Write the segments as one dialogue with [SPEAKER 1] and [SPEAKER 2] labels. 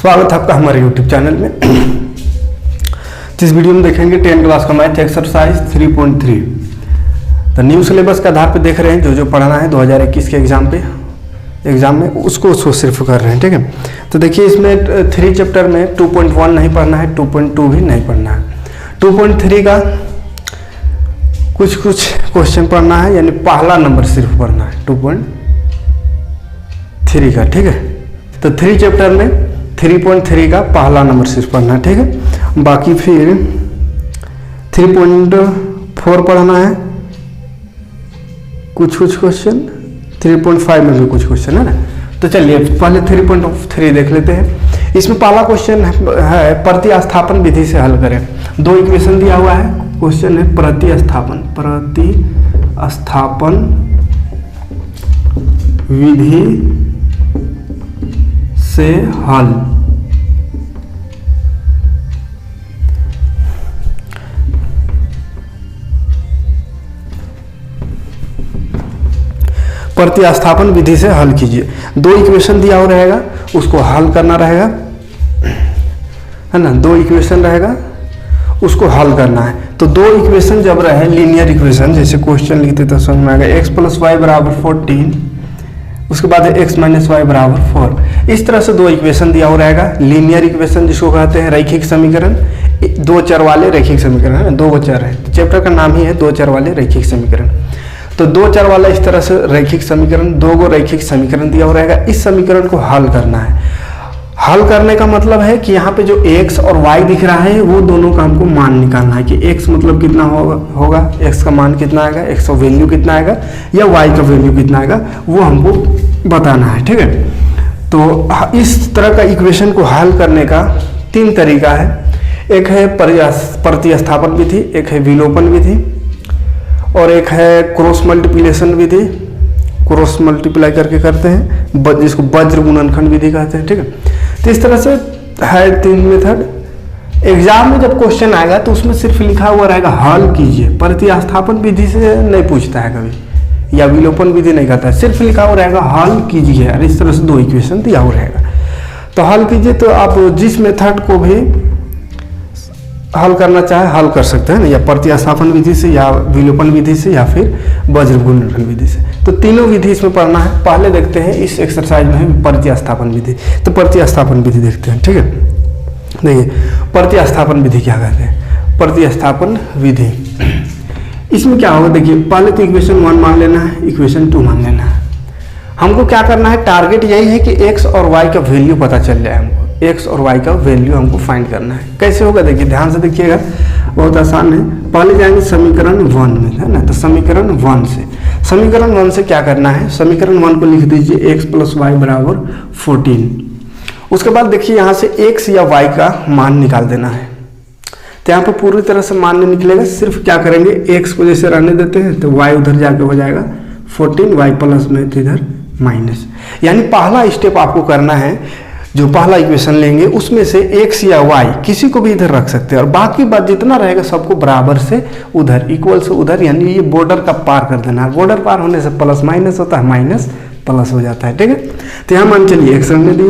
[SPEAKER 1] स्वागत है आपका हमारे YouTube चैनल में। जिस वीडियो में देखेंगे 10th क्लास का मैथ एक्सरसाइज 3.3। तो न्यू सिलेबस के आधार पे देख रहे हैं जो पढ़ना है 2021 के एग्जाम में उसको सिर्फ कर रहे हैं, ठीक है। तो देखिए इसमें 3 चैप्टर में 2.1 नहीं पढ़ना है, 2.2 भी नहीं पढ़ना है। 2.3 का कुछ क्वेश्चन पढ़ना है, यानी पहला नंबर सिर्फ पढ़ना है 2.3 का, ठीक है। तो 3 चैप्टर में 3.3 का पहला नंबर सिर्फ पढ़ना है, ठीक है। बाकी फिर 3.4 पढ़ना है, कुछ क्वेश्चन, 3.5 में भी कुछ क्वेश्चन है ना। तो चलिए पहले 3.3 देख लेते हैं। इसमें पहला क्वेश्चन है प्रतिस्थापन विधि से हल करें। 2 इक्वेशन दिया हुआ है, क्वेश्चन है प्रतिस्थापन विधि से हल। प्रतिस्थापन विधि से हल कीजिए। 2 इक्वेशन दिया हुआ रहेगा, उसको हल करना रहेगा, है ना। 2 इक्वेशन रहेगा, उसको हल करना है। तो 2 इक्वेशन जब रहे लीनियर इक्वेशन, जैसे क्वेश्चन लिखते तो समझ में आएगा x + y = 14, उसके बाद x - y = 4। इस तरह से 2 इक्वेशन दिया हुआ रहेगा। लीनियर इक्वेशन जिसको कहते हैं रैखिक समीकरण, 2 चर वाले रैखिक समीकरण, है ना। 2 चर है, चैप्टर का नाम ही है 2 चर वाले रैखिक समीकरण। तो 2 चर वाला इस तरह से रैखिक समीकरण, 2 रैखिक समीकरण दिया हुआ रहेगा। इस समीकरण को हल करना है। हल करने का मतलब है कि यहाँ पे जो x और y दिख रहा है वो दोनों का हमको मान निकालना है कि x मतलब कितना होगा, x का मान कितना आएगा, x का वैल्यू कितना आएगा, या y का वैल्यू कितना आएगा, वो हमको बताना है, ठीक है। तो इस तरह का इक्वेशन को हल करने का 3 तरीका है। एक है प्रतिस्थापन विधि, एक है विलोपन विधि, और एक है क्रॉस मल्टीप्लिकेशन विधि। क्रॉस मल्टीप्लाई करके करते हैं, जिसको वज्र गुणनखंड विधि कहते हैं, ठीक है। तो इस तरह से है 3 मेथड। एग्जाम में जब क्वेश्चन आएगा तो उसमें सिर्फ लिखा हुआ रहेगा हल कीजिए। प्रतिस्थापन विधि से नहीं पूछता है कभी, या विलोपन विधि नहीं कहता है, सिर्फ लिखा हुआ रहेगा हल कीजिए। और इस तरह से 2 इक्वेशन दिया हुआ रहेगा, तो हल कीजिए। तो आप जिस मेथड को भी हल करना चाहे हल कर सकते हैं ना, या प्रतिस्थापन विधि से, या विलोपन विधि से, या फिर वज्र गुणनखंड विधि से। तो तीनों विधि इसमें पढ़ना है। पहले देखते हैं इस एक्सरसाइज में है प्रतिस्थापन विधि। तो प्रतिस्थापन विधि देखते हैं, ठीक है। देखिए प्रतिस्थापन विधि क्या कहते हैं। प्रतिस्थापन विधि इसमें क्या होगा, देखिए पहले तो इक्वेशन 1 मान लेना है, इक्वेशन 2 मान लेना है। हमको क्या करना है, टारगेट यही है कि x और y का वैल्यू पता चल जाए। हमको x और y का वैल्यू हमको फाइंड करना है। कैसे होगा, देखिए ध्यान से देखिएगा, बहुत आसान है। पहले जाएंगे समीकरण 1 में, है ना। तो समीकरण 1 से क्या करना है, समीकरण 1 को लिख दीजिए x + y = 14। उसके बाद देखिए यहाँ से x या y का मान निकाल देना है। तो यहाँ पर पूरी तरह से मान नहीं निकलेगा, सिर्फ क्या करेंगे, x को जैसे रहने देते हैं तो y उधर जाके हो जाएगा 14, y प्लस में तो इधर माइनस। यानी पहला स्टेप आपको करना है, जो पहला इक्वेशन लेंगे उसमें से x या y किसी को भी इधर रख सकते हैं, और बाकी बात जितना रहेगा सबको बराबर से उधर, इक्वल से उधर, यानी ये बॉर्डर का पार कर देना है। बॉर्डर पार होने से प्लस माइनस होता है, माइनस प्लस हो जाता है, ठीक है। तो यहाँ मान चलिए x रहने दिए,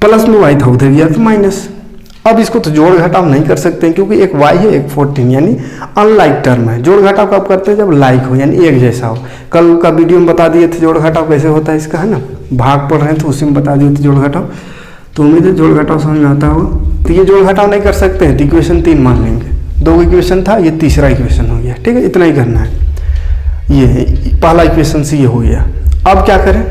[SPEAKER 1] प्लस में y था उधर गया तो माइनस। अब इसको तो जोड़ घटाव नहीं कर सकते हैं, क्योंकि एक y है एक 14, यानी अनलाइक टर्म है। जोड़ घटाव कब करते हैं, जब लाइक हो, यानी एक जैसा हो। कल का वीडियो में बता दिए थे जोड़ घटाव कैसे होता है इसका, है ना। भाग पढ़ रहे हैं तो उसी में बता दिए थे जोड़ घटाव। तो उम्मीद है जोड़ घटाव समझ में आता होगा। तो ये जोड़ घटाव नहीं कर सकते हैं तो इक्वेशन 3 मान लेंगे। 2 इक्वेशन था, ये तीसरा इक्वेशन हो गया, ठीक है। इतना ही करना है। ये पहला इक्वेशन से ये हो गया। अब क्या करें,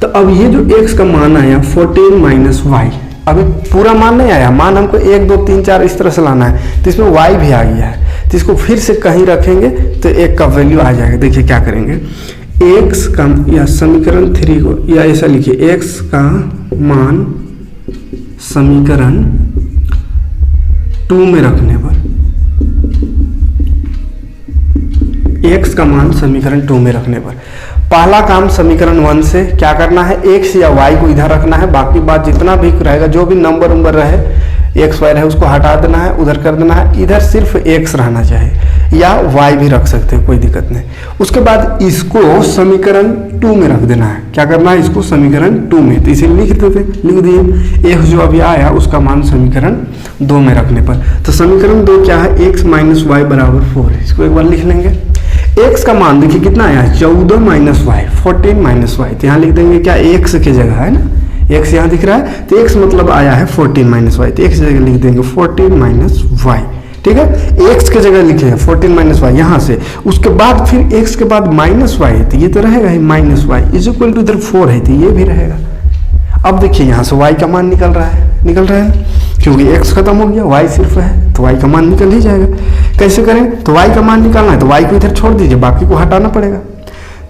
[SPEAKER 1] तो अब ये जो x का मान आया 14 - y, अभी पूरा मान नहीं आया, मान हमको 1 2 3 4 इस तरह से लाना है। तो इसमें y भी आ गया है, तो इसको फिर से कहीं रखेंगे तो 1 का वैल्यू आ जाएगा। देखिए क्या करेंगे, x का, या समीकरण 3 को, या ऐसा लिखिए, x का मान समीकरण 2 में रखने पर, x का मान समीकरण 2 में रखने पर पहला काम समीकरण 1 से क्या करना है, x या y को इधर रखना है। बाकी बात जितना भी रहेगा, जो भी नंबर रहे एक्स वाई रहे उसको हटा देना है, उधर कर देना है, इधर सिर्फ एक्स रहना चाहिए या वाई भी रख सकते हैं, कोई दिक्कत नहीं। उसके बाद इसको समीकरण 2 में रख देना है। क्या करना है, इसको समीकरण 2 में, तो इसे लिख दिए एक्स जो अभी आया उसका मान समीकरण 2 में रखने पर। तो समीकरण 2 क्या है, एक्स माइनस वाई बराबर 4 है। इसको एक बार लिख लेंगे। एक्स का मान देखिए कितना आया है, 14 माइनस वाई, 14 माइनस वाई। तो यहाँ लिख देंगे क्या, एक्स की जगह है ना, एक्स यहाँ दिख रहा है, तो एक्स मतलब आया है 14 माइनस वाई, तो एक्स की जगह लिख देंगे 14 माइनस वाई। ठीक है, एक्स की जगह लिखे हैं 14 माइनस वाई यहाँ से। उसके बाद फिर एक्स के बाद माइनस वाई है, तो ये तो रहेगा ही minus y is equal to इधर 4 है, तो ये भी रहेगा। अब देखिए यहाँ से y का मान निकल रहा है क्योंकि x खत्म हो गया, y सिर्फ है तो y का मान निकल ही जाएगा। कैसे करें, तो y का मान निकालना है तो y को इधर छोड़ दीजिए, बाकी को हटाना पड़ेगा।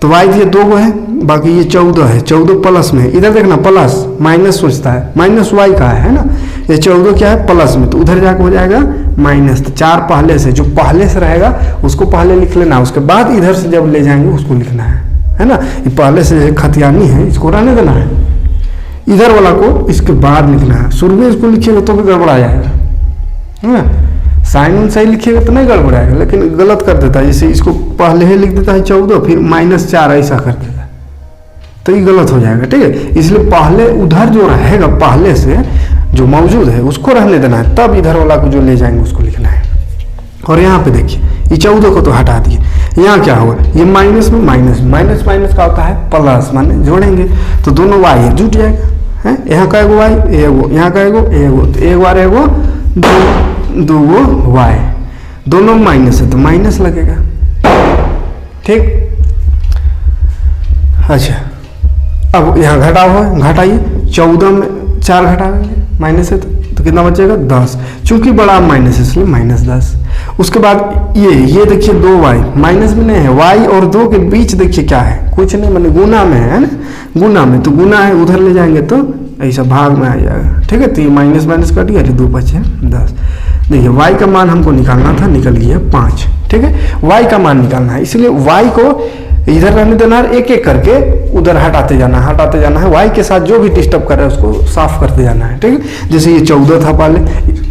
[SPEAKER 1] तो y ये 2 है, बाकी ये 14 है, 14 प्लस में, इधर देखना प्लस माइनस सोचता है, माइनस y का है ना, ये 14 क्या है प्लस में, तो उधर जाकर हो जाएगा माइनस। तो 4 पहले से, जो पहले से रहेगा उसको पहले लिख लेना, उसके बाद इधर से जब ले जाएंगे उसको लिखना है ना। ये पहले से खतियानी है, इसको रहने देना है, इधर वाला को इसके बाद लिखना है। शुरू में इसको लिखिएगा तो भी गड़बड़ा जाएगा, है ना। साइन सही लिखिएगा तो नहीं गड़बड़ाएगा, लेकिन गलत कर देता है, जैसे इसको पहले ही लिख देता है 14 फिर -4 ऐसा कर देता है, तो ये गलत हो जाएगा। ठीक है, इसलिए पहले उधर जो रहेगा पहले से जो मौजूद है उसको रहने देना है, तब इधर वाला को जो ले जाएंगे उसको लिखना है। और यहाँ पे देखिए ये 14 को तो हटा दिए, यहाँ क्या होगा, ये माइनस में माइनस का होता है प्लस, माने जोड़ेंगे तो दोनों वाई है जुट जाएगा है। यहाँ का एगो वाई एगो, यहाँ का एगो एगो, तो एक बार एगो दो वाई, दोनों माइनस है तो माइनस लगेगा। ठीक, अच्छा अब यहाँ घटाइए 14 में 4 घटाएंगे माइनस है तो कितना बचेगा 10, चूंकि बड़ा माइनस है इसलिए -10। उसके बाद ये देखिए 2 वाई, माइनस में नहीं है, वाई और 2 के बीच देखिए क्या है, कुछ नहीं, मैंने गुना में है ना, गुना में, तो गुना है उधर ले जाएंगे तो ऐसा भाग में आ जाएगा। ठीक है, तो ये माइनस कट गया, 2 बचे 10। देखिए वाई का मान हमको निकालना था, निकल गया 5। ठीक है, वाई का मान निकालना है, इसलिए वाई को इधर रहने देना है, एक एक करके उधर हटाते जाना है। वाई के साथ जो भी डिस्टर्ब कर रहा है उसको साफ करते जाना है। ठीक है, जैसे ये 14 था पहले,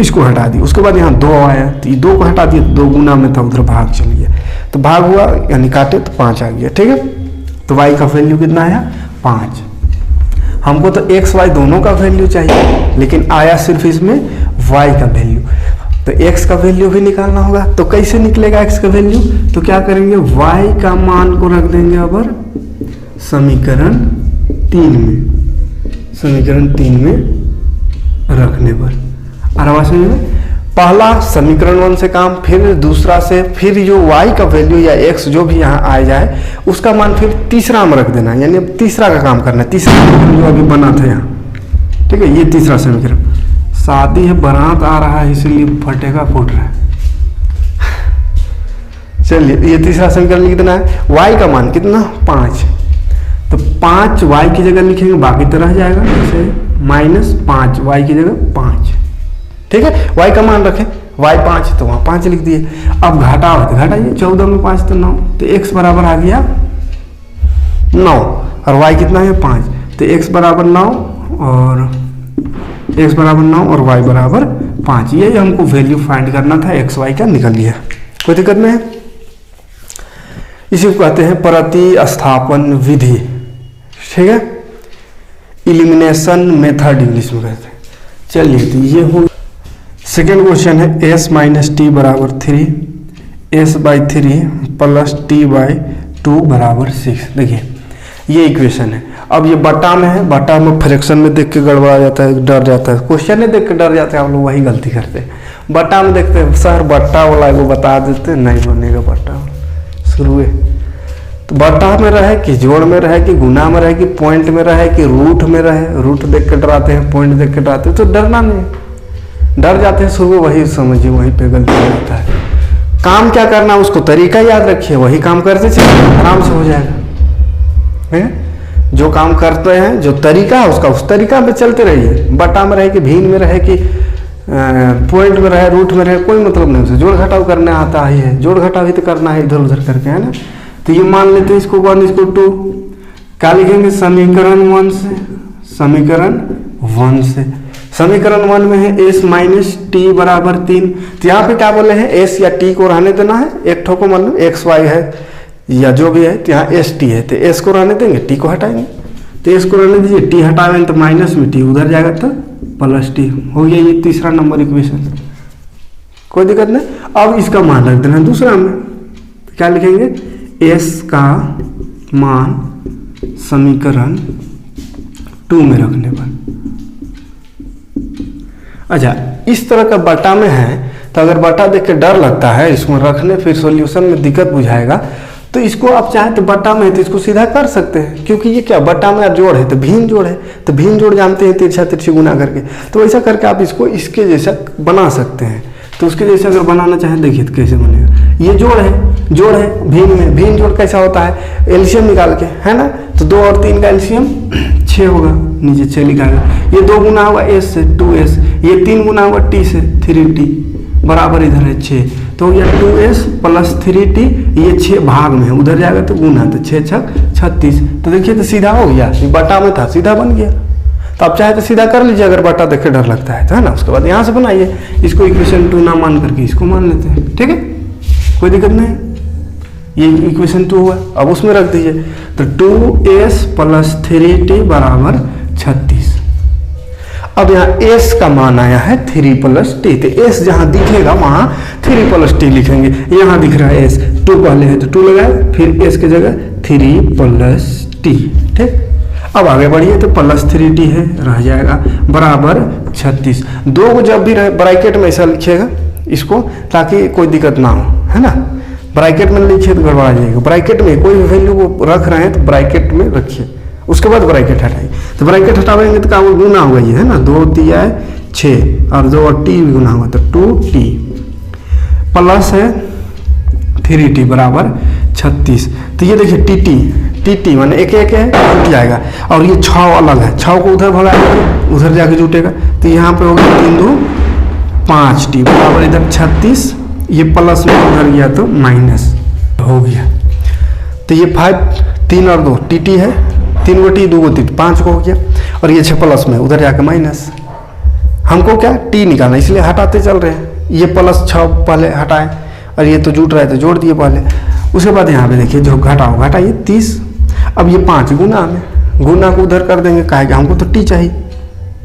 [SPEAKER 1] इसको हटा दिया, उसके बाद यहाँ 2 आया तो ये 2 को हटा दिया, 2 गुना में था उधर भाग चल गया, तो भाग हुआ यानी काटे तो 5 आ गया। ठीक है, तो वाई का वैल्यू कितना आया 5। हमको तो एक्स वाई दोनों का वैल्यू चाहिए, लेकिन आया सिर्फ इसमें वाई का वैल्यू, तो x का वैल्यू भी निकालना होगा। तो कैसे निकलेगा x का वैल्यू, तो क्या करेंगे, y का मान को रख देंगे अबर समीकरण 3 में रखने पर। आराम से पहला समीकरण 1 से काम, फिर दूसरा से, फिर जो y का वैल्यू या x जो भी यहाँ आ जाए उसका मान फिर तीसरा में रख देना, यानी अब तीसरा का काम करना है। तीसरा समीकरण जो अभी बना था यहाँ, ठीक है, ये तीसरा समीकरण। शादी है, बारात आ रहा है इसलिए फटेगा फूट रहा है। चलिए ये तीसरा समीकरण लिख देना है। y का मान कितना 5, तो 5 y की जगह लिखेंगे, बाकी तो रह जाएगा जैसे -5 y की जगह 5। ठीक है, y का मान रखें, y 5 तो वहाँ 5 लिख दिए। अब घटाओ तो घटाइए, 14 में 5 तो 9, तो x बराबर आ गया 9 और y कितना है 5, तो x बराबर 9 और x बराबर 9 और y बराबर 5। ये हमको वैल्यू फाइंड करना था, x y का निकल गया, कोई दिक्कत नहीं है। इसी को कहते हैं प्रतिस्थापन विधि। ठीक है, इलिमिनेशन मेथड इंग्लिश में कहते हैं। चलिए तो ये हो सेकेंड क्वेश्चन है, s माइनस टी बराबर 3, s/3 प्लस t/2 बराबर 6। देखिए ये इक्वेशन है। अब ये बटा में है, बटा में फ्रैक्शन में देख के गड़बड़ा जाता है, डर जाता है, क्वेश्चन में देख के डर जाते हैं, हम लोग वही गलती करते हैं। बटा में देखते हैं सर बट्टा वाला वो बता देते, नहीं बनेगा बट्टा शुरू है। तो बट्टा में रहे कि जोड़ में रहे कि गुना में रहे कि पॉइंट में रहे कि रूट में रहे, रूट देख के डराते हैं, पॉइंट देख के डराते हैं, तो डरना नहीं, डर जाते हैं शुरू, वही समझिए वहीं पे गलती हो जाता है। काम क्या करना उसको तरीका याद रखिए, वही काम करते चलिए, आराम से हो जाएगा। जो काम करते हैं जो तरीका है उसका उस तरीका पे चलते रहिए। बटा में रहे कि भीन में रहे कि पॉइंट में रहे, रूट में रहे, कोई मतलब नहीं, उसे जोड़ घटाव करने आता ही है, जोड़ घटाव ही तो करना है इधर उधर करके, है ना। तो ये मान लेते हैं इसको 1 इसको 2, क्या लिखेंगे समीकरण 1 से, समीकरण 1 से समीकरण 1 में है s माइनस टी बराबर 3, तो यहाँ पे क्या बोले हैं s या t को रहने देना है, एक ठो को मतलब x y है या जो भी है, तो यहाँ एस टी है तो एस को रहने देंगे, टी को हटाएंगे, तो एस को रहने दीजिए, टी हटाएंगे तो माइनस में टी उधर जाएगा तो प्लस टी हो गया। ये तीसरा नंबर इक्वेशन, कोई दिक्कत नहीं। अब इसका मान रख देना दूसरा में, तो क्या लिखेंगे, एस का मान समीकरण 2 में रखने पर। अच्छा, इस तरह का बटा में है तो अगर बटा देख के डर लगता है इसमें रखने, फिर सॉल्यूशन में दिक्कत बुझाएगा, तो इसको आप चाहे तो बटा में है तो इसको सीधा कर सकते हैं, क्योंकि ये क्या बटा में जोड़ है तो भिन्न जोड़ है, तो भिन्न जोड़ जानते हैं तिरछा तिरछी गुना करके, तो ऐसा करके आप इसको इसके जैसा बना सकते हैं। तो उसके जैसे अगर बनाना चाहें देखिए तो कैसे बनेगा, ये जोड़ है भिन्न में, भिन्न जोड़ कैसा होता है, एलसीएम निकाल के, है ना, तो 2 और 3 का एलसीएम 6 होगा, नीचे 6 लिखा है, ये 2 गुना होगा एस से 2s, ये 3 गुना होगा टी से 3t बराबर इधर है 6, तो यह 2s प्लस 3t, ये 6 भाग में है, उधर जाएगा तो गुना, तो 6 छक 36, तो देखिए तो सीधा हो गया, ये बटा में था सीधा बन गया। तो आप चाहे तो सीधा कर लीजिए अगर बटा देखे डर लगता है तो, है ना। उसके बाद यहाँ से बनाइए, इसको इक्वेशन 2 ना मान करके इसको मान लेते हैं, ठीक है, कोई दिक्कत नहीं। ये इक्वेशन 2 हुआ, अब उसमें रख दीजिए, तो 2s प्लस 3t बराबर 36। अब यहाँ s का मान आया है 3 प्लस टी, तो s जहाँ दिखेगा वहाँ 3 प्लस टी लिखेंगे, यहाँ दिख रहा है s, 2 पहले है तो 2 लगाए, फिर s की जगह 3 प्लस टी, ठीक। अब आगे बढ़िए तो प्लस 3t है, रह जाएगा बराबर 36। 2 को जब भी ब्रैकेट में ऐसा लिखिएगा इसको, ताकि कोई दिक्कत ना हो, है ना। ब्रैकेट में लिखिए तो गड़बड़ा जाएगा, ब्रैकेट में कोई भी वैल्यू को रख रहे हैं तो ब्रैकेट में रखिए, उसके बाद ब्रैकेट हटाइए, तो ब्रैकेट हटाएंगे तो क्या गुना होगा, ये है ना, 2 तिया 6 और 2 और टी भी गुना होगा तो 2t प्लस है 3t बराबर 36। तो ये देखिए टी माने एक एक है जुट जाएगा, और ये 6 अलग है, 6 को उधर भगाएंगे उधर जाके जुटेगा, तो यहाँ पे हो गया 3 2 5t बराबर इधर 36, ये प्लस में उधर गया तो माइनस हो गया, तो ये 5 3 और 2 टी है, 3 को टी 2 को टी 5 को हो गया, और ये 6 प्लस में उधर जाके माइनस, हमको क्या टी निकालना इसलिए हटाते चल रहे हैं, ये प्लस 6 पहले हटाए और ये तो जुट रहा है तो जोड़ दिए पहले। उसके बाद यहाँ पे देखिए जो घटाइए 30, अब ये 5 गुना में, गुना को उधर कर देंगे, कहेगा हमको तो टी चाहिए,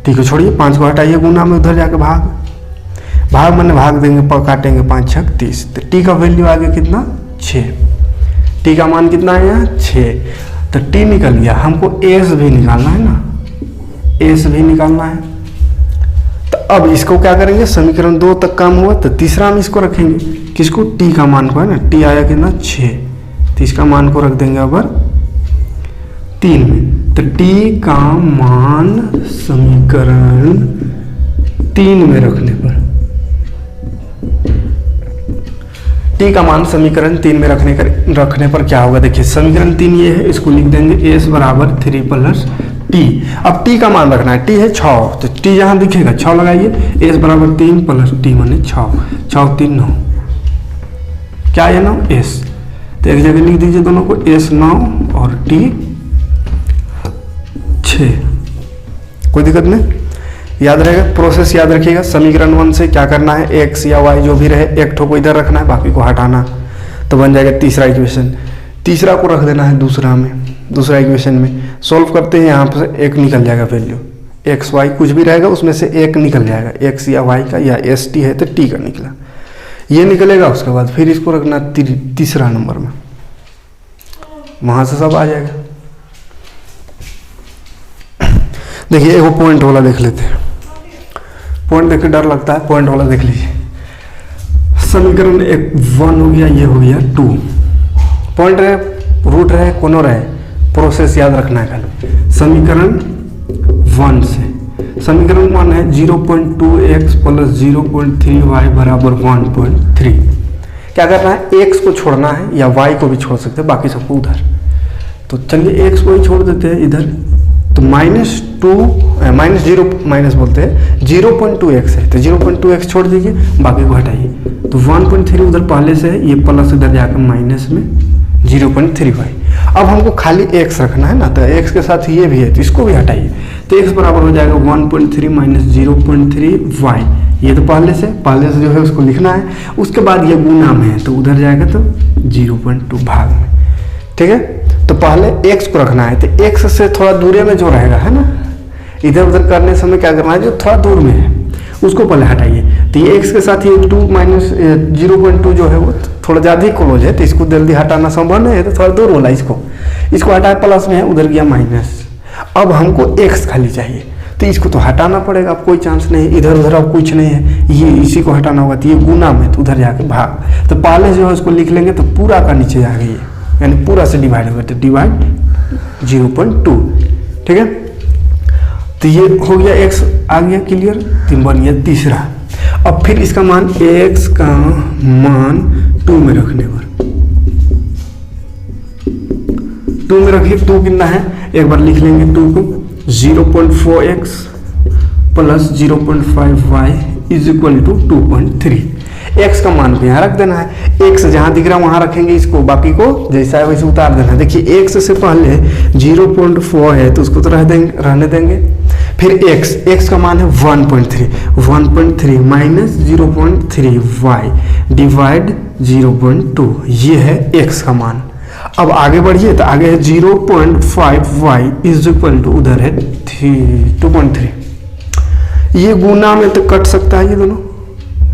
[SPEAKER 1] टी को छोड़िए 5 को हटाइए गुना में, उधर जाके भाग मैंने भाग देंगे, काटेंगे 5 छक 30, तो टी का वैल्यू आ गया कितना 6, टी का मान कितना है यहाँ 6, तो टी निकल गया। हमको एस भी निकालना है ना, एस भी निकालना है, तो अब इसको क्या करेंगे, समीकरण 2 तक काम हुआ तो तीसरा में इसको रखेंगे, किसको, टी का मान को, है ना, टी आया कितना 6, तो इसका मान को रख देंगे अबर 3 में, तो टी का मान समीकरण 3 में रखने पर, टी का मान समीकरण 3 में रखने पर क्या होगा, देखिए समीकरण 3 ये है, इसको लिख देंगे s बराबर 3 प्लस टी। अब टी का मान रखना है, टी है 6, तो टी जहाँ दिखेगा 6 लगाइए, s बराबर 3 प्लस टी माने 6, 6 3 9, क्या है 9 s, तो एक जगह लिख दीजिए दोनों को, s 9 और t 6, कोई दिक्कत नहीं, याद रहेगा। प्रोसेस याद रखिएगा, समीकरण 1 से क्या करना है, x या y जो भी रहे एक ठो को इधर रखना है, बाकी को हटाना, तो बन जाएगा तीसरा इक्वेशन, तीसरा को रख देना है दूसरा में, दूसरा इक्वेशन में सॉल्व करते हैं, यहाँ पर एक निकल जाएगा वैल्यू, x y कुछ भी रहेगा उसमें से एक निकल जाएगा, x या y का, या s t है तो t का निकला, ये निकलेगा। उसके बाद फिर इसको रखना तीसरा नंबर में, वहाँ से सब आ जाएगा। देखिए एक पॉइंट वाला देख लेते हैं, पॉइंट देख के डर लगता है, पॉइंट वाला देख लीजिए, समीकरण 1 हो गया, ये हो गया 2, पॉइंट रहे, रूट रहे, कोनो रहे, प्रोसेस याद रखना है खाली। समीकरण 1 से, समीकरण 1 है 0.2x प्लस 0.3y बराबर 1.3, क्या करना है, x को छोड़ना है या y को भी छोड़ सकते हैं, बाकी सबको उधर, तो चलिए x को ही छोड़ देते हैं इधर, तो माइनस बोलते हैं 0.2x है, तो 0.2x छोड़ दीजिए, बाकी को हटाइए, तो 1.3 उधर पहले से है, ये प्लस इधर जाकर माइनस में 0.35। अब हमको खाली x रखना है ना, तो x के साथ ये भी है तो इसको भी हटाइए, तो x बराबर हो जाएगा 1.3 माइनस 0.3 y। ये तो पहले से जो है उसको लिखना है। उसके बाद ये गुना में है तो उधर जाएगा तो 0.2 भाग में, ठीक है। तो पहले x को रखना है, तो x से थोड़ा दूरी में जो रहेगा है ना, इधर उधर करने समय क्या करना है, जो थोड़ा दूर में है उसको पहले हटाइए। तो ये x के साथ ये 2 माइनस 0.2 जो है वो थोड़ा ज़्यादा ही क्लोज है, तो इसको जल्दी हटाना संभव नहीं है, तो थोड़ा दूर वाला इसको हटाए, प्लस में है, उधर गया माइनस। अब हमको x खाली चाहिए, तो इसको तो हटाना पड़ेगा, अब कोई चांस नहीं, इधर उधर अब कुछ नहीं है, ये इसी को हटाना होगा। तो ये गुना में, तो उधर जाके भाग। तो पहले जो है उसको लिख लेंगे, तो पूरा का नीचे आ गई, यानी पूरा से डिवाइड होगा, तो डिवाइड 0.2, ठीक है। तो ये हो गया x आ गया क्लियर, तो बन गया तीसरा। अब फिर इसका मान x का मान 2 में रखने पर, 2 में रखिए। 2 कितना है, एक बार लिख लेंगे 2 को, 0.4x plus 0.5y is equal to 2.3। x का मान को यहाँ रख देना है, x जहाँ दिख रहा है वहाँ रखेंगे इसको, बाकी को जैसा है वैसे उतार देना है। देखिए x से पहले 0.4 है तो उसको तो रहने देंगे। फिर x का मान है 1.3 माइनस 0.3y डिवाइड 0.2, ये है x का मान। अब आगे बढ़िए, तो आगे है 0.5y इज इक्वल टू, उधर है 2.3। ये गुना में तो कट सकता है ये दोनों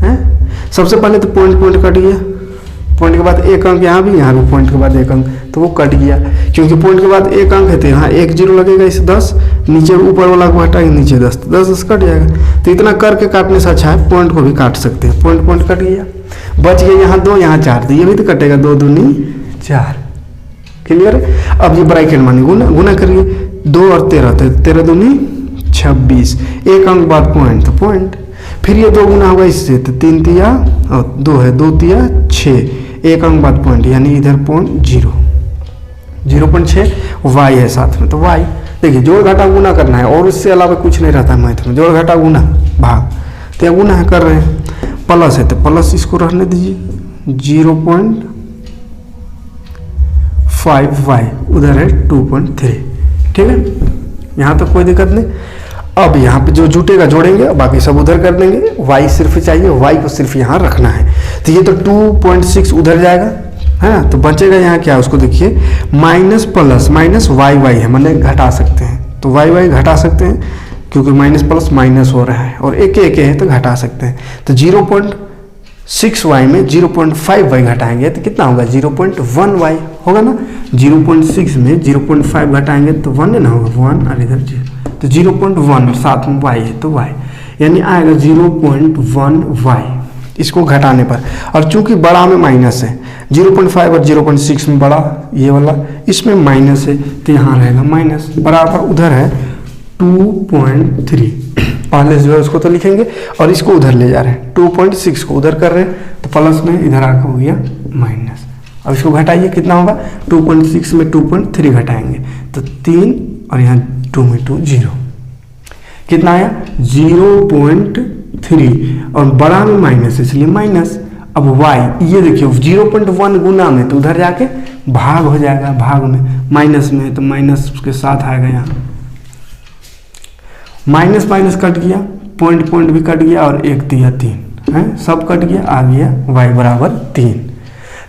[SPEAKER 1] है। सबसे पहले तो पॉइंट कट गया, पॉइंट के बाद एक अंक यहाँ भी पॉइंट के बाद एक अंक, तो वो कट गया, क्योंकि पॉइंट के बाद एक अंक है तो यहाँ 1 0 लगेगा, इसे 10 नीचे ऊपर वाला को हटाएंगे, नीचे 10 10 कट जाएगा। तो इतना करके काटने से अच्छा है पॉइंट को भी काट सकते हैं। पॉइंट कट गया, बच गया यहाँ 2 यहाँ 4, तो ये भी तो कटेगा, 2 दूनी 4, क्लियर है। अब ये ब्रैकेट मानिए, गुना करिए, 2 और 13, तो 13 दूनी 26, एक अंक बाद पॉइंट, तो पॉइंट। फिर ये 2 गुना होगा इससे, तो 3 तिया और 2 है, 2 तिया 6, एक अंक बाद पॉइंट, यानी इधर पॉइंट 0.6 y है साथ में, तो y देखिए जोड़ घटा गुना करना है, और उससे अलावा कुछ नहीं रहता है मैथ में, जोड़ घटा गुना भाग। तो यह गुना है कर रहे हैं, प्लस है तो प्लस इसको रहने दीजिए, 0.5y उधर है 2.3, ठीक है। यहाँ तक कोई दिक्कत नहीं। अब यहाँ पे जो जुटेगा जोड़ेंगे, बाकी सब उधर कर देंगे। y सिर्फ चाहिए, y को सिर्फ यहाँ रखना है। तो ये तो 2.6 उधर जाएगा है ना, तो बचेगा यहाँ क्या, उसको देखिए माइनस प्लस माइनस y है, मैंने घटा सकते हैं, तो y घटा सकते हैं क्योंकि माइनस प्लस माइनस हो रहा है, और एक है तो घटा सकते हैं। तो 0.6y में 0.5y घटाएंगे तो कितना होगा, 0.1y होगा ना। 0.6 में 0.5 घटाएंगे तो 1 ना होगा, 1 और इधर 0, तो 0.1 साथ में y है तो y, यानी आएगा 0.1y इसको घटाने पर। और चूंकि बड़ा में माइनस है, 0.5 और 0.6 में बड़ा ये वाला, इसमें माइनस है तो यहाँ रहेगा माइनस, बराबर उधर है 2.3। पहले जो है उसको तो लिखेंगे और इसको उधर ले जा रहे हैं, 2.6 को उधर कर रहे हैं तो प्लस में इधर आकर हो गया माइनस। अब इसको घटाइए, कितना होगा, 2.6 में 2.3 घटाएंगे तो 3 और यहाँ 2 में 2 0, कितना आया 0.3, और बड़ा में माइनस इसलिए माइनस। अब y ये देखिए 0.1 गुना में तो उधर जाके भाग हो जाएगा, भाग में माइनस में है तो माइनस के साथ आएगा, यहाँ माइनस माइनस कट गया, पॉइंट भी कट गया, और 1 3 है, सब कट गया, आ गया y बराबर 3।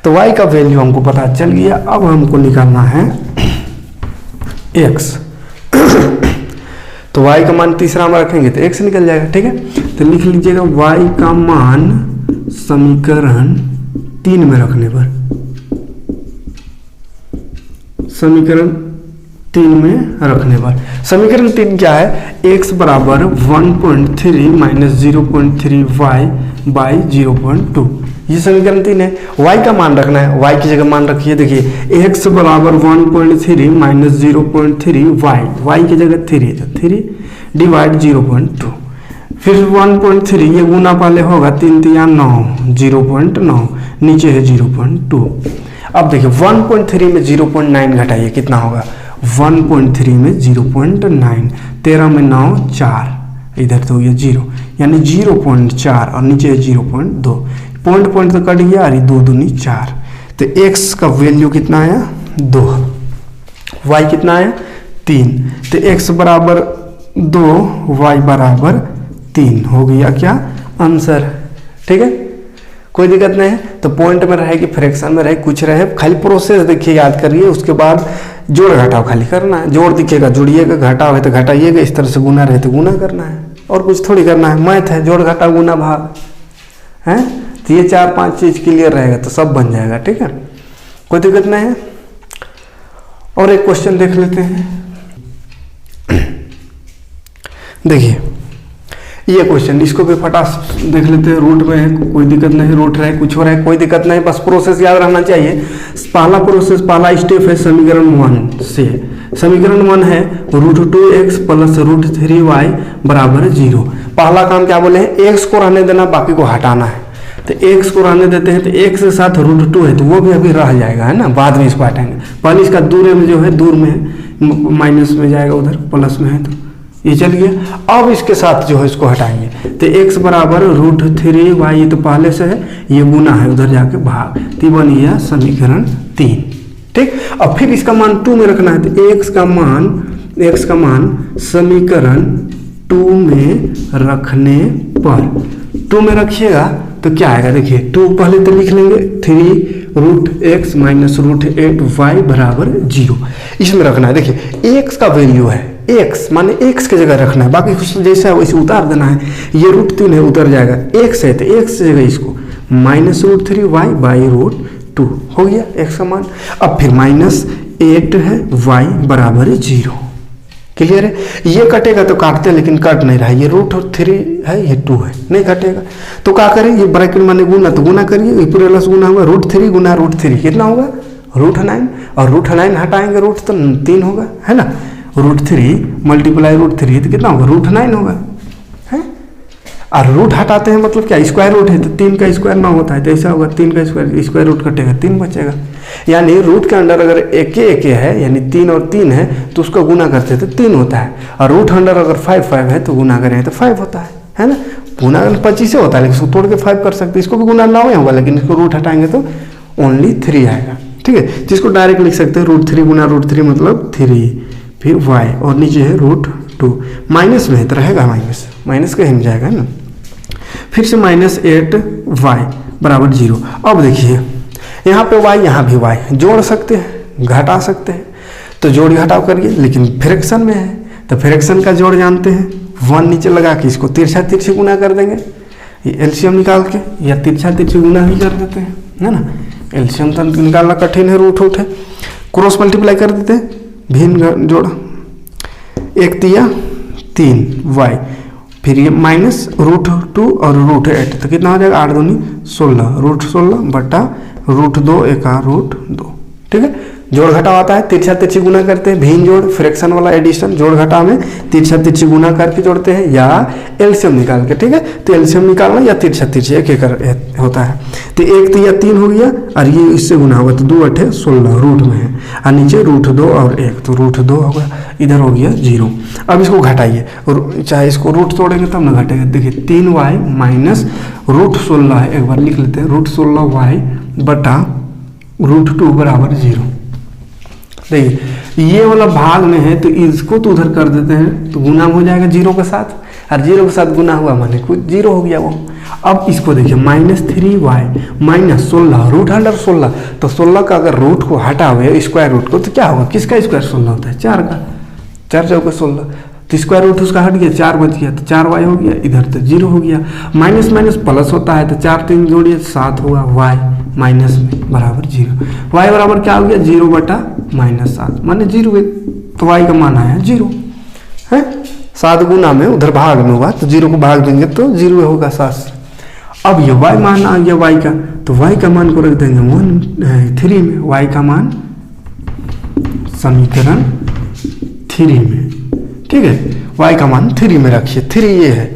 [SPEAKER 1] तो y का वैल्यू हमको पता चल गया। अब हमको निकालना है x। तो y का मान तीसरा में रखेंगे तो x निकल जाएगा, ठीक है। तो लिख लीजिएगा y का मान समीकरण 3 में रखने पर, समीकरण 3 में रखने पर, समीकरण 3 क्या है, x बराबर 1.3 माइनस 0.3y बाई 0.2, ये समीकरण 3 है। y का मान रखना है, y की जगह मान रखिए, देखिए x बराबर 1.3 माइनस 0.3y, y की जगह 3 तो 3 डिवाइड 0.2, फिर 1.3 ये गुना पहले होगा, 3 3 9, 0.9 नीचे है 0.2। अब देखिए 1.3 में 0.9 घटाइए, कितना होगा, 1.3 में 0.9, 13 में 9 4, इधर तो ये 0, यानी 0.4 और नीचे है 0.2, पॉइंट तो कट गया, अरे 2 दूनी 4। तो x का वैल्यू कितना आया 2, y कितना आया 3, तो x बराबर 2y बराबर 3 हो गया क्या आंसर। ठीक है, कोई दिक्कत नहीं है। तो पॉइंट में रहे कि फ्रैक्शन में रहे कुछ रहे, खाली प्रोसेस देखिए याद करिए, उसके बाद जोड़ घटाव खाली करना है। जोड़ दिखेगा जोड़िएगा, घटाव है तो घटाइएगा, इस तरह से गुना रहे तो गुना करना है, और कुछ थोड़ी करना है। मैथ है, जोड़ घटाव गुना भाग है। तो ये 4-5 चीज क्लियर रहेगा तो सब बन जाएगा। ठीक है, कोई दिक्कत नहीं है। और एक क्वेश्चन देख लेते हैं। देखिए ये क्वेश्चन, इसको भी फटास देख लेते हैं। रूट में है, कोई दिक्कत नहीं, रूट रहे कुछ हो रहा है कोई दिक्कत नहीं, बस प्रोसेस याद रहना चाहिए। पहला प्रोसेस, पहला स्टेप है समीकरण 1 से। समीकरण 1 है √2x प्लस √3y बराबर 0। पहला काम क्या बोले हैं, x को रहने देना, बाकी को हटाना है। तो x को रहने देते हैं, तो x के साथ √2 है तो वो भी अभी रह जाएगा, है ना, बाद में इसको हटाएंगे। पहले इसका दूर में जो है, दूर में है, माइनस में जाएगा, उधर प्लस में है तो ये चल गया। अब इसके साथ जो है इसको हटाएंगे, तो x बराबर √3y, ये तो पहले से है, ये गुना है, उधर जाके भाग, तो बन गया समीकरण 3। ठीक, अब फिर इसका मान 2 में रखना है, तो x का मान समीकरण 2 में रखने पर, 2 में रखिएगा तो क्या आएगा, देखिए 2 पहले तो लिख लेंगे, 3√x माइनस √8y बराबर 0, इसमें रखना है। देखिए x का वैल्यू है, x माने x की जगह रखना है, बाकी कुछ जैसा है वैसे उतार देना है। ये √3 है, उतर जाएगा, x है तो x की जगह इसको माइनस √3y बाई √2 हो गया x का मान। अब फिर -8 है, y बराबर 0। क्लियर है, ये कटेगा तो काटते हैं लेकिन कट नहीं रहा, ये √3 है, ये 2 है, नहीं कटेगा तो क्या करें, ये ब्रैकेट माने गुना, तो गुना करिए, ये पूरे प्लस गुना होगा, √3 गुना √3 कितना होगा, √9, और √9 हटाएंगे रूट तो 3 होगा, है ना, √3 मल्टीप्लाई √3 तो कितना होगा, √9 होगा, है। और रूट हटाते हैं मतलब क्या, स्क्वायर रूट है तो 3 का स्क्वायर 9 होता है, तो ऐसा होगा 3 का स्क्वायर रूट कटेगा 3 बचेगा। यानी रूट के अंडर अगर एक है, यानी 3 और 3 है तो उसको गुना करते हैं तो 3 होता है, और रूट अंडर अगर 5 है तो गुना करें तो 5 होता है ना। गुना 25 से होता है, लेकिन इसको तोड़ के 5 कर सकते हैं, इसको भी गुना 9 होगा, लेकिन इसको रूट हटाएंगे तो ओनली 3 आएगा। ठीक है, जिसको डायरेक्ट लिख सकते हैं √3 गुना √3 मतलब 3, फिर y, और नीचे है √2, माइनस में तो रहेगा माइनस कहीं में जाएगा ना। फिर से -8y बराबर 0। अब देखिए यहाँ पे y, यहाँ भी y, जोड़ सकते हैं घटा सकते हैं, तो जोड़ घटाव करिए, लेकिन फ्रैक्शन में है तो फ्रैक्शन का जोड़ जानते हैं, 1 नीचे लगा के इसको तिरछा गुना कर देंगे, ये एलसीएम निकाल के, या तिरछा गुना ही कर देते हैं, है ना। एलसीएम तो निकालना कठिन है, रूट है, क्रॉस मल्टीप्लाई कर देते हैं, भिन्न जोड़, 1 तिया 3y, फिर ये -√2 और √8 तो कितना हो जाएगा, 8 दूनी 16, √16 बटा √2 एका √2। ठीक है, जोड़ घटाव आता है, तिरछा गुना करते हैं, भिन्न जोड़, फ्रैक्शन वाला एडिशन, जोड़ घटाव में तिरछा गुना करके जोड़ते हैं या एलसीएम निकाल के। ठीक है, तो एलसीएम निकालना या तिरछा एक होता है, तो 1 तिया 3 हो गया, और ये इससे गुना होगा तो 2 8 16 रूट में है, और नीचे √2 और 1 तो √2 होगा, इधर हो गया 0। अब इसको घटाइए, और चाहे इसको रूट तोड़ेंगे तब ना घटेगा। देखिए 3y माइनस √16 है, एक बार लिख लेते हैं, √16y बटा √2 बराबर 0। देखिए ये वाला भाग में है तो इसको तो उधर कर देते हैं तो गुना हो जाएगा 0 के साथ, और 0 के साथ गुना हुआ माने कुछ 0 हो गया वो। अब इसको देखिए -3y माइनस 16 √16, तो 16 का अगर रूट को हटावे स्क्वायर रूट को तो क्या होगा, किसका स्क्वायर 16 होता है, 4 का, 4 चौके 16, तो स्क्वायर रूट उसका हट गया, 4 बच गया, तो 4y हो गया, इधर तो 0 हो गया, माइनस प्लस होता है तो 4 3 जोड़िए 7 होगा, y माइनस में बराबर 0, y बराबर क्या हो गया 0 बटा -7 माने 0, तो y का मान आया 0 है। 7 गुना में उधर भाग में हुआ तो 0 को भाग देंगे तो 0 होगा 7। अब ये y मान आ गया y का, तो y का मान को रख देंगे 3 में, y का मान समीकरण 3 में। ठीक है, y का मान 3 में रखिए, 3 ये है,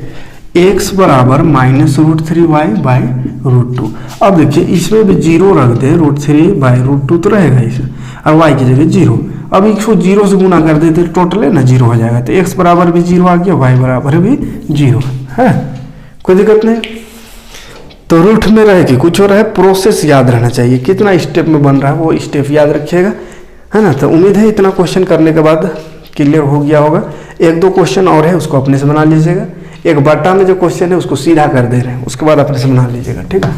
[SPEAKER 1] x बराबर -√3y बाई √2। अब देखिए इसमें भी 0 रख दे, √3 बाई √2 तो रहेगा इसे, और y की जगह 0। अब इसको 0 से गुना कर देते टोटल है ना 0 हो जाएगा, तो x बराबर भी 0 आ गया, y बराबर भी 0 है, कोई दिक्कत नहीं। तो रूट में रहे कि कुछ और है, प्रोसेस याद रहना चाहिए, कितना स्टेप में बन रहा है वो स्टेप याद रखिएगा, है ना। तो उम्मीद है इतना क्वेश्चन करने के बाद क्लियर हो गया होगा। एक दो क्वेश्चन और है उसको अपने से बना लीजिएगा। एक बट्टा में जो क्वेश्चन है उसको सीधा कर दे रहे हैं, उसके बाद अपने से बना लीजिएगा, ठीक है।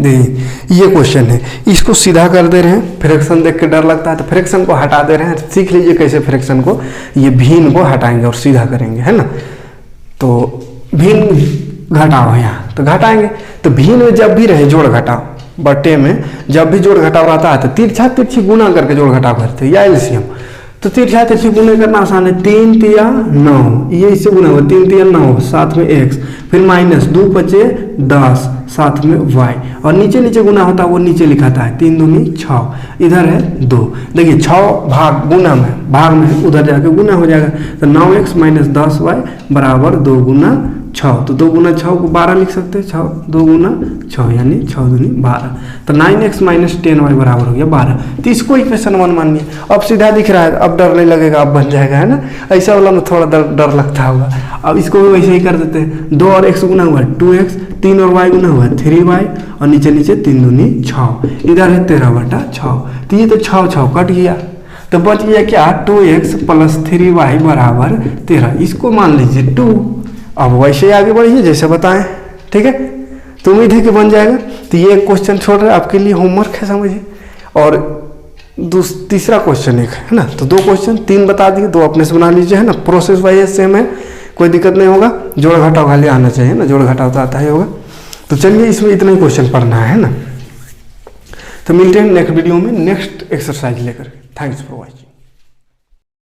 [SPEAKER 1] देखिए ये क्वेश्चन है, इसको सीधा कर दे रहे हैं, फ्रैक्शन देख के डर लगता है तो फ्रैक्शन को हटा दे रहे हैं। सीख लीजिए कैसे फ्रैक्शन को, ये भिन्न को हटाएंगे और सीधा करेंगे, है ना। तो भिन्न घटाओ यहाँ तो घटाएंगे, तो भिन्न में जब भी रहे जोड़ घटाओ, बट्टे में जब भी जोड़ घटाव रहता है तो तिरछा तिरछी गुना करके जोड़ घटाव करते हैं या एलसीएम। तो तिरछा तिरछी गुना करना आसान है, 3 तिया 9, ये इससे गुना हुआ 3 तिया 9, साथ में x, फिर माइनस 2 पचे 10, साथ में y, और नीचे नीचे गुना होता है वो नीचे लिखाता है 3 दूनी 6, इधर है 2। देखिए 6 भाग गुना में, भाग में उधर जाके गुना हो जाएगा, तो 9x माइनस 10y बराबर 2 गुना 6, तो 2 गुना 6 को 12 लिख सकते हैं, 6 2 गुना 6 यानी 6 दूनी 12, तो 9x माइनस 10y बराबर हो गया 12। तो इसको इक्वेशन 1 मानिए। अब सीधा दिख रहा है, अब डर नहीं लगेगा, अब बन जाएगा, है ना। ऐसा वाला में थोड़ा डर लगता होगा। अब इसको भी वैसे ही कर देते हैं, 2 और x गुना हुआ 2x, 3 और y गुना हुआ 3y, और नीचे नीचे 3 दूनी 6, इधर है 13/6, तो ये तो 6 6 कट गया, तो बच गया क्या 2x प्लस 3y बराबर 13। इसको मान लीजिए 2। अब वैसे आगे बढ़िए जैसे बताएं, ठीक है। तो उम्मीद है कि बन जाएगा। तो ये एक क्वेश्चन छोड़ रहे आपके लिए होमवर्क है, समझिए। और तीसरा क्वेश्चन एक है ना, तो 2 क्वेश्चन 3 बता दिए, 2 अपने से बना लीजिए, है ना। प्रोसेस वाइज सेम है, कोई दिक्कत नहीं होगा, जोड़ घटाव खाली आना चाहिए ना, जोड़ घटाव तो आता ही होगा। तो चलिए इसमें इतना ही क्वेश्चन पढ़ना है ना। तो मिलते हैं नेक्स्ट वीडियो में नेक्स्ट एक्सरसाइज लेकर। Thanks for watching.